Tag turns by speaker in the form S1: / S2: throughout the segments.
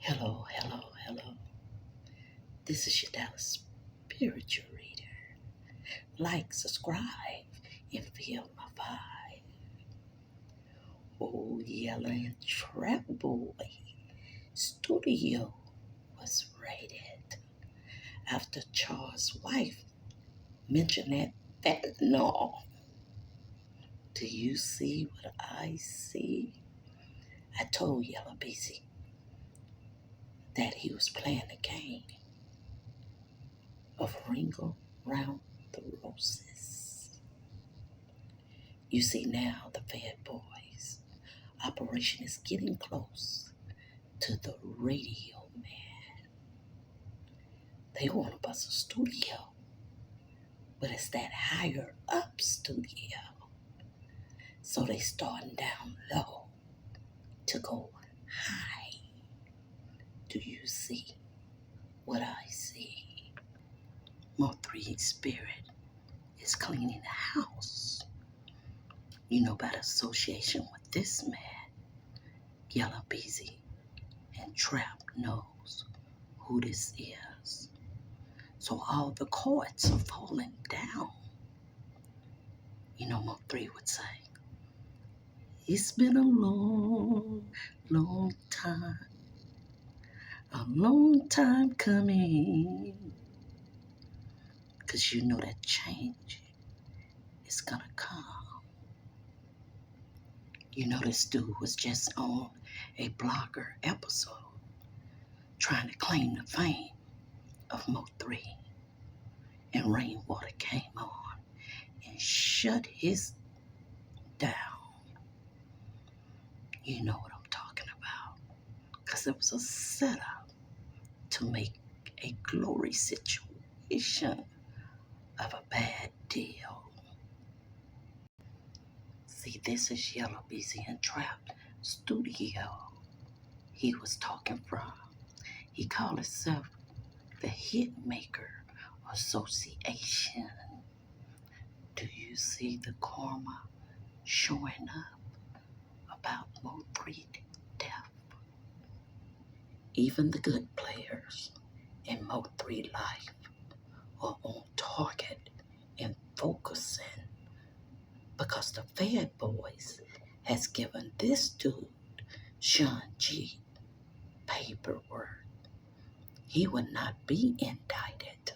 S1: Hello, hello, hello. This is your Dallas spiritual reader. Like, subscribe, and feel my vibe. Oh, Yella and Trapboy Studio was raided after Charles' wife mentioned that fentanyl. Do you see what I see? I told Yella B that he was playing a game of Ringo round the roses. You see now the Fed Boys operation is getting close to the radio man. They want to bust a studio, but it's that higher up studio. So they starting down low to go high. Do you see what I see? Mo3 Spirit is cleaning the house. You know about association with this man, Yella B and Trap knows who this is. So all the cards are falling down. You know, Mo3 would say, it's been a long, long time, a long time coming. Because you know that change is going to come. You know, this dude was just on a blogger episode trying to claim the fame of Mo3. And Rainwater came on and shut his down. You know what I'm talking about. Because it was a setup to make a glory situation of a bad deal. See, this is Yella B and Trap Studio he was talking from. He called himself the Hitmaker Association. Do you see the karma showing up about Mo3 death? Even the good players in Mo3 life are on target and focusing because the Fed Boys has given this dude, Sean G, paperwork. He would not be indicted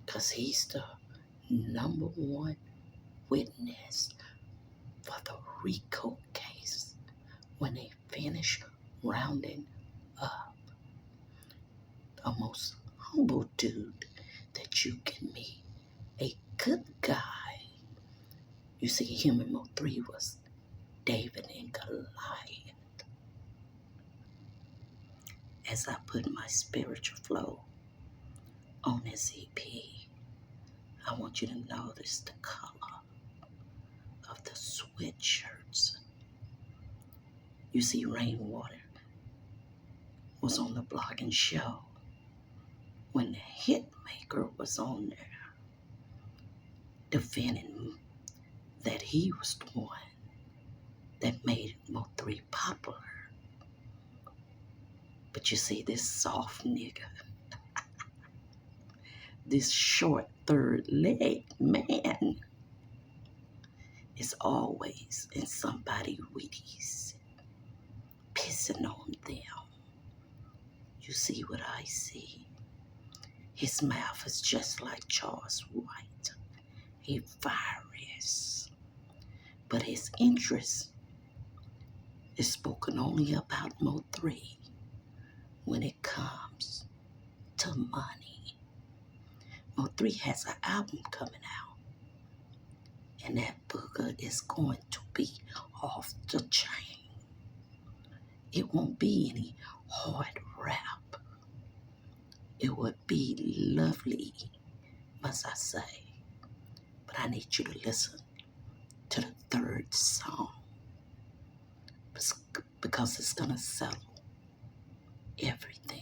S1: because he's the number one witness for the Rico case when they finish rounding up the most humble dude that you can meet, a good guy. You see, him and Mo3 was David and Goliath. As I put my spiritual flow on this EP, I want you to notice the color of the sweatshirts. You see, Rainwater was on the blogging show when the Hitmaker was on there defending that he was the one that made Mo3 popular. But you see, this soft nigga, this short third leg man, is always in somebody's wheaties, pissing on them. You see what I see? His mouth is just like Charles White, a virus. But his interest is spoken only about Mo3 when it comes to money. Mo3 has an album coming out, and that booger is going to be off the chain. It won't be any hard rap. It would be lovely, must I say. But I need you to listen to the third song because it's going to settle everything.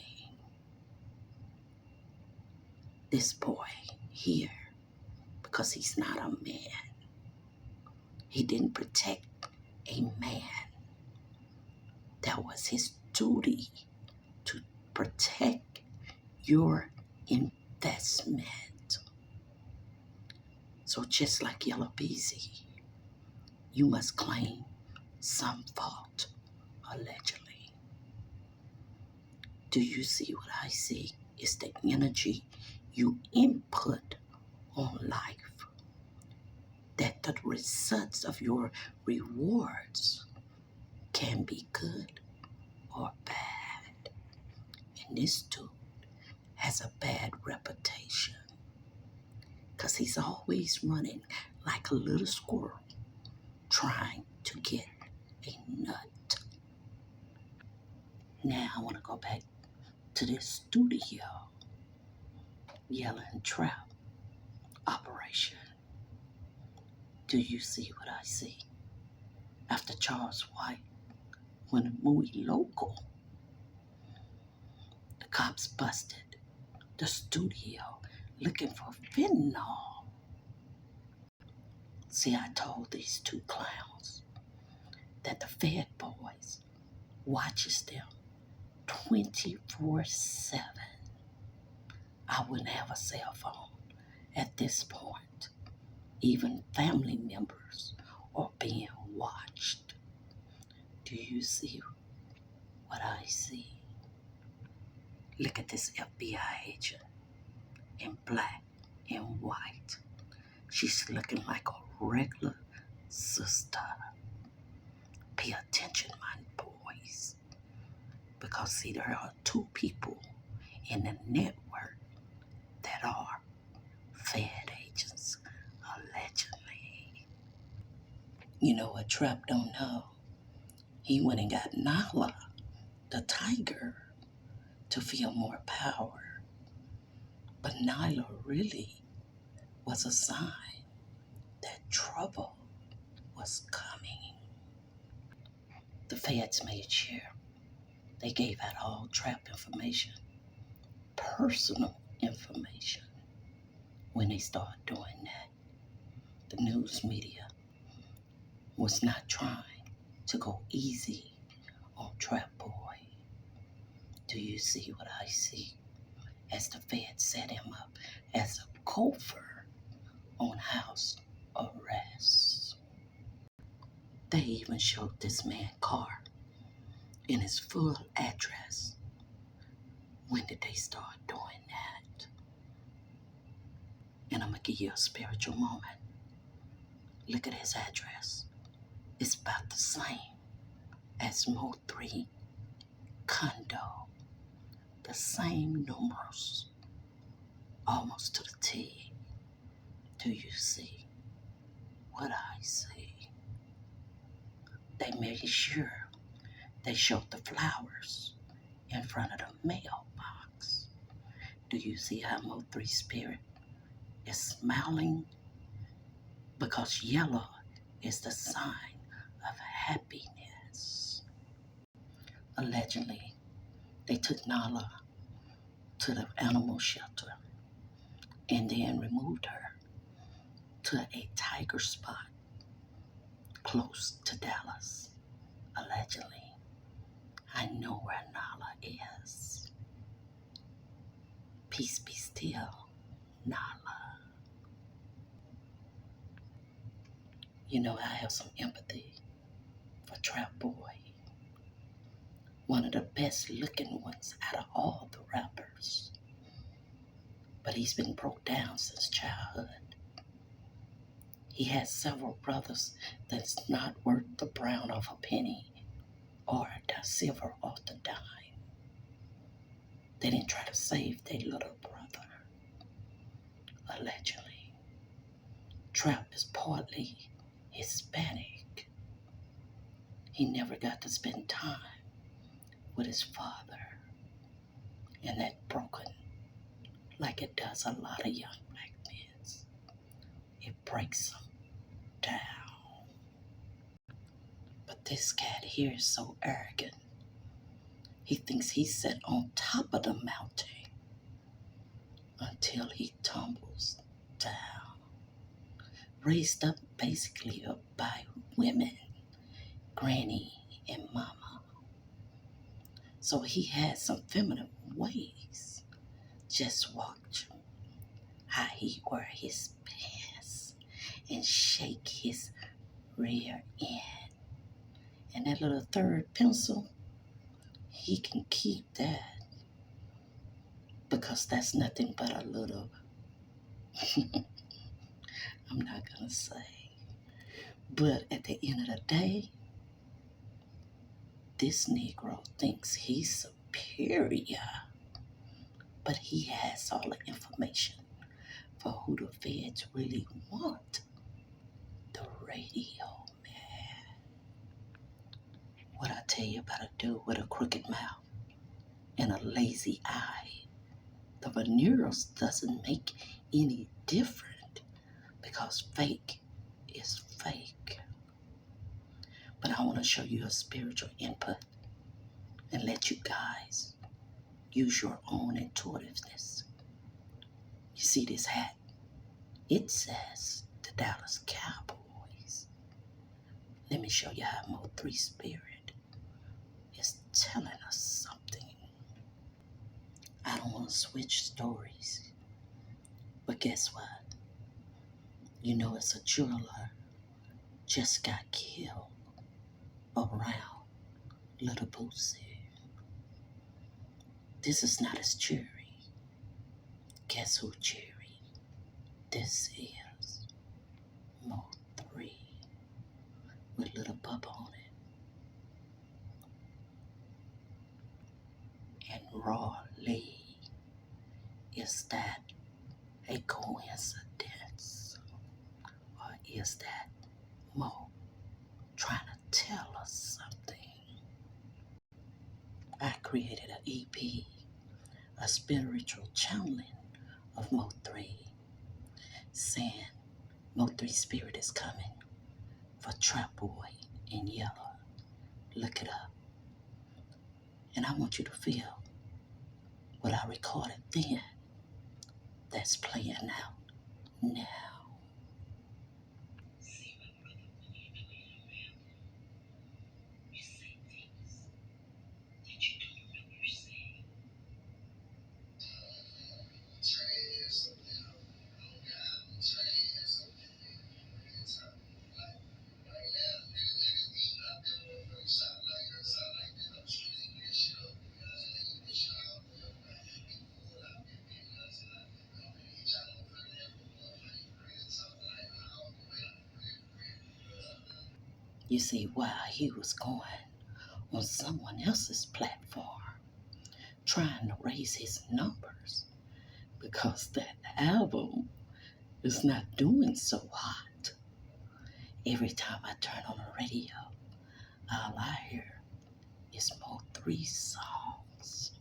S1: This boy here, because he's not a man, he didn't protect a man. That was his duty protect your investment. So just like Yella B, you must claim some fault, allegedly. Do you see what I see? It's the energy you input on life, that the results of your rewards can be good or bad. And this dude has a bad reputation because he's always running like a little squirrel trying to get a nut. Now I want to go back to this studio, Yella and Trap operation. Do you see what I see? After Charles White went movie local, the cops busted the studio looking for fentanyl. See, I told these two clowns that the Fed boys watches them 24/7. I wouldn't have a cell phone at this point. Even family members are being watched. Do you see what I see? Look at this FBI agent in black and white. She's looking like a regular sister. Pay attention, my boys. Because see, there are two people in the network that are Fed agents, allegedly. You know what Trump don't know? He went and got Nala, the tiger, to feel more power. But Nyla really was a sign that trouble was coming. The feds made sure they gave out all trap information, personal information. When they started doing that, the news media was not trying to go easy on Trapboy. Do you see what I see? As the feds set him up as a gopher on house arrest. They even showed this man's car in his full address. When did they start doing that? And I'm going to give you a spiritual moment. Look at his address. It's about the same as Mo 3 condo. The same numerals, almost to the T. Do you see what I see? They made sure they showed the flowers in front of the mailbox. Do you see how Mo 3 spirit is smiling? Because yellow is the sign of happiness. Allegedly, they took Nala to the animal shelter and then removed her to a tiger spot close to Dallas. Allegedly, I know where Nala is. Peace be still, Nala. You know, I have some empathy for Trapboy, one of the best looking ones out of all the rappers. But he's been broke down since childhood. He has several brothers that's not worth the brown of a penny or the silver off the dime. They didn't try to save their little brother. Allegedly, Trap is partly Hispanic. He never got to spend time with his father, and that broken like it does a lot of young black men. It breaks them down. But this cat here is so arrogant. He thinks he's set on top of the mountain until he tumbles down. Raised up basically by women, granny and mama. So he had some feminine ways. Just watch how he wear his pants and shake his rear end. And that little third pencil, he can keep that because that's nothing but a little, I'm not going to say. But at the end of the day, this Negro thinks he's superior, but he has all the information for who the feds really want. The radio, man. What I tell you about a dude with a crooked mouth and a lazy eye. The veneers doesn't make any different because fake is fake. But I want to show you a spiritual input and let you guys use your own intuitiveness. You see this hat? It says the Dallas Cowboys. Let me show you how Mo 3 Spirit is telling us something. I don't want to switch stories, but guess what? You know, it's a jeweler just got killed around Little Boosie. This is not his jury. Guess who jury? This is Mo 3 with Little Bubba on it. And Raw Lee. Is that a coincidence? Or is that Mo trying to tell us something? I created an EP, a spiritual channeling of Mo 3, saying Mo 3 Spirit is coming for Trapboy Yella. Look it up. And I want you to feel what I recorded then that's playing out now. You see, while he was going on someone else's platform, trying to raise his numbers because that album is not doing so hot. Every time I turn on the radio, all I hear is Mo 3 songs.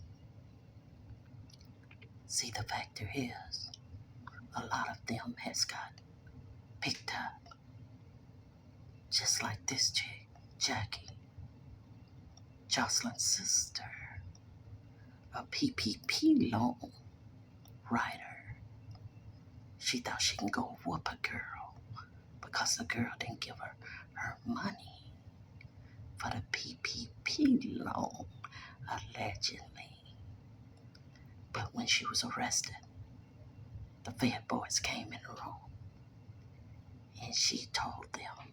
S1: See, the fact is, a lot of them has got picked up, just like this chick, Jackie, Jocelyn's sister, a PPP loan writer. She thought she can go whoop a girl because the girl didn't give her money for the PPP loan, allegedly. But when she was arrested, the Fed boys came in the room and she told them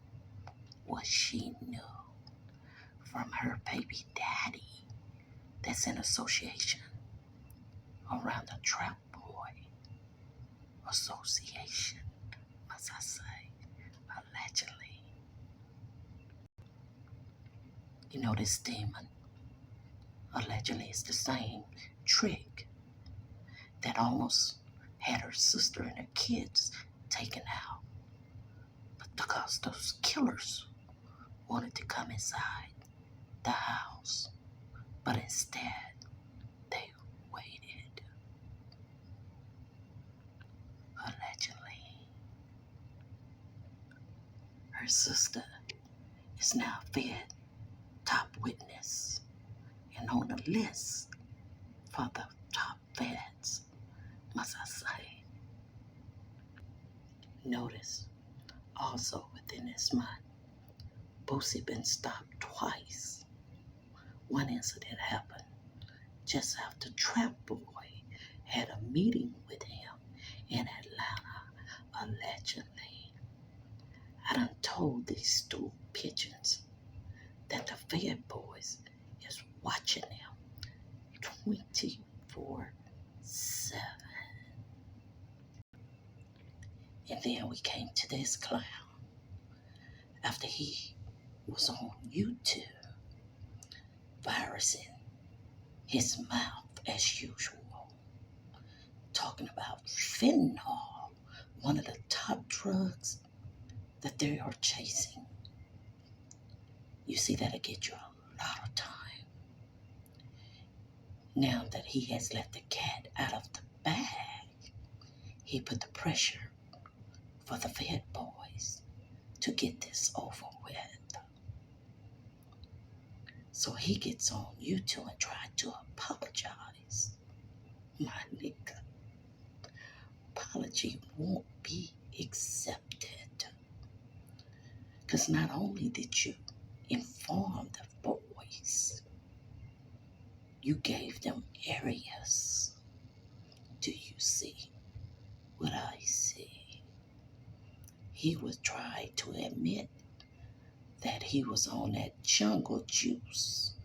S1: what she knew from her baby daddy that's in association around the Trapboy Association, must I say, allegedly. You know, this demon allegedly is the same trick that almost had her sister and her kids taken out. But because those killers wanted to come inside the house, but instead they waited. Allegedly, her sister is now Fed top witness and on the list for the top feds, must I say. Notice also within this month, Boosie been stopped twice. One incident happened just after Trapboy had a meeting with him in Atlanta, allegedly. I done told these stool pigeons that the Fed boys is watching them 24/7. And then we came to this clown after he was on YouTube virusing his mouth as usual, talking about fentanyl, one of the top drugs that they are chasing. You see, that'll get you a lot of time. Now that he has let the cat out of the bag, he put the pressure for the Fed boys to get this over with. So he gets on YouTube and tries to apologize. My nigga, apology won't be accepted. Because not only did you inform the boys, you gave them areas. Do you see what I see? He was trying to admit that he was on that jungle juice,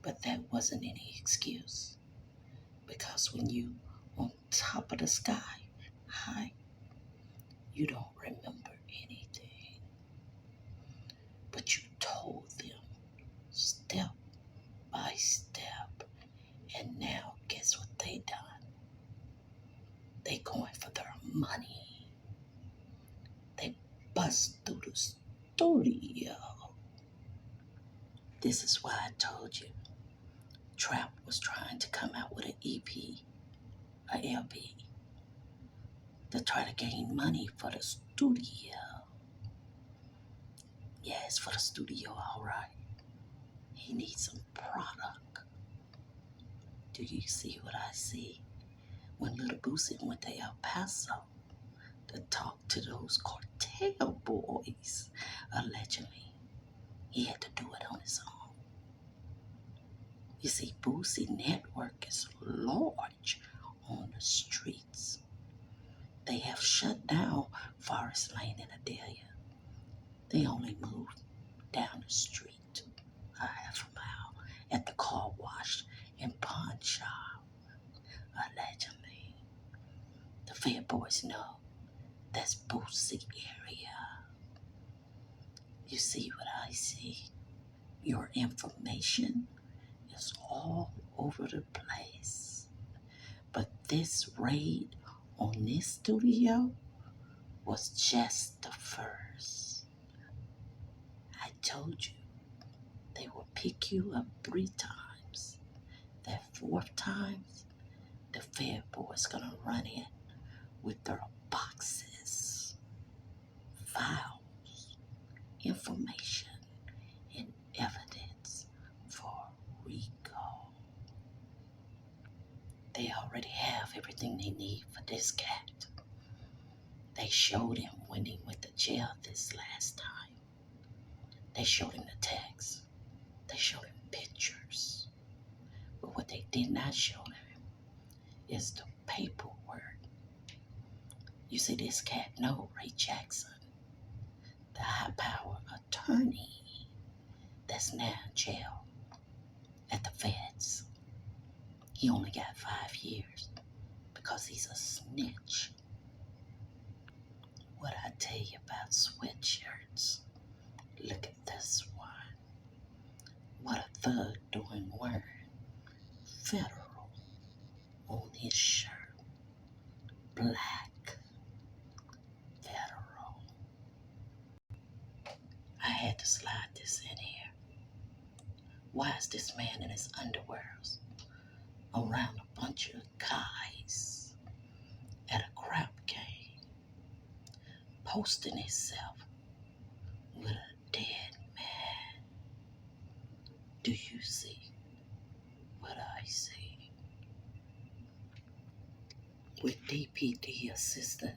S1: but that wasn't any excuse. Because when you on top of the sky, high, you don't remember anything. But you told them step by step. And now guess what they done? They going for their money. They bust through the studio. This is why I told you Trap was trying to come out with an EP, a LP, to try to gain money for the studio. Yeah, it's for the studio, all right. He needs some product. Do you see what I see? When Little Boosie went to El Paso to talk to those cartel boys, allegedly, he had to do it on his own. You see, Boosie network is large on the streets. They have shut down Forest Lane and Adelia. They only moved down the street a half a mile at the car wash and pawn shop, allegedly. The Fed boys know that's Boosie area. You see what I see? Your information is all over the place. But this raid on this studio was just the first. I told you they will pick you up 3 times. That 4th time, the Fed boys gonna run in with their boxes, files, information, and evidence for Rico. They already have everything they need for this cat. They showed him when he went to jail this last time. They showed him the text. They showed him pictures. But what they did not show him is the paperwork. You see, this cat know Ray Jackson, the high-power attorney that's now in jail at the feds. He only got 5 years because he's a snitch. What I tell you about sweatshirts, look at this one. What a thug doing wearing federal on his shirt. Black federal. I had to slide this in here. Why is this man in his underwears around a bunch of guys at a crap game, posting himself with a dead man? Do you see what I see? With DPD assistant,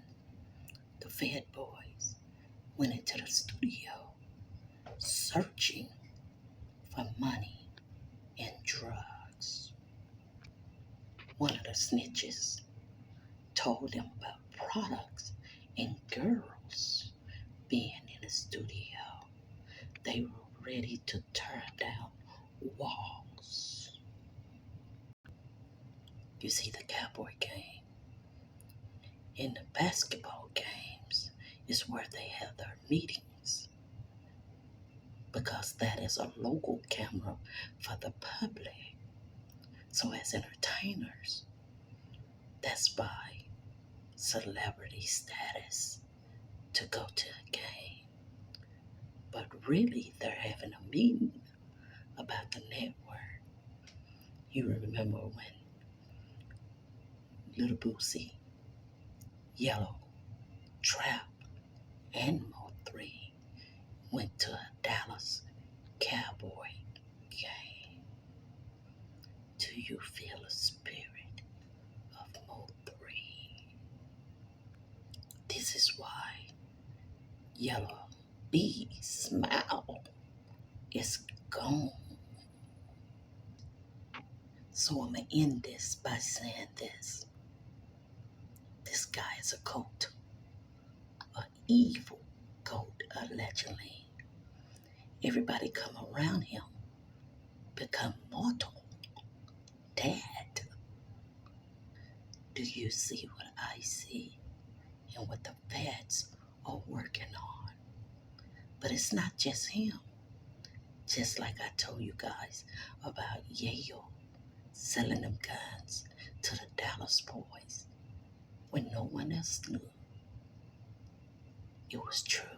S1: the Fed boys went into the studio searching for money and drugs. One of the snitches told them about products and girls being in the studio. They were ready to tear down walls. You see, the cowboy game and the basketball games is where they have their meetings because that is a local camera for the public. So as entertainers, that's by celebrity status to go to a game. But really, they're having a meeting about the network. You remember when Little Boosie, Yellow, Trap, and Mo3 went to a Dallas Cowboy game. Do you feel the spirit of Mo3? This is why Yella B smile is gone. So I'm going to end this by saying this. This guy is a goat, an evil goat, allegedly. Everybody come around him become mortal, dead. Do you see what I see and what the feds are working on? But it's not just him. Just like I told you guys about Yale selling them guns to the Dallas boys when no one else knew. It was true.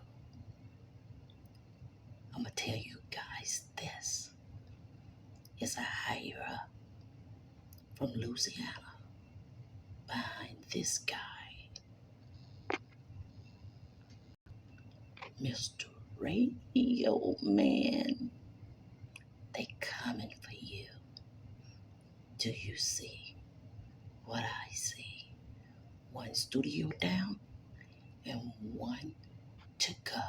S1: I'm going to tell you guys this is a higher up from Louisiana behind this guy, Mr. Radio Man. They coming for you. Do you see what I see? One studio down and one to go.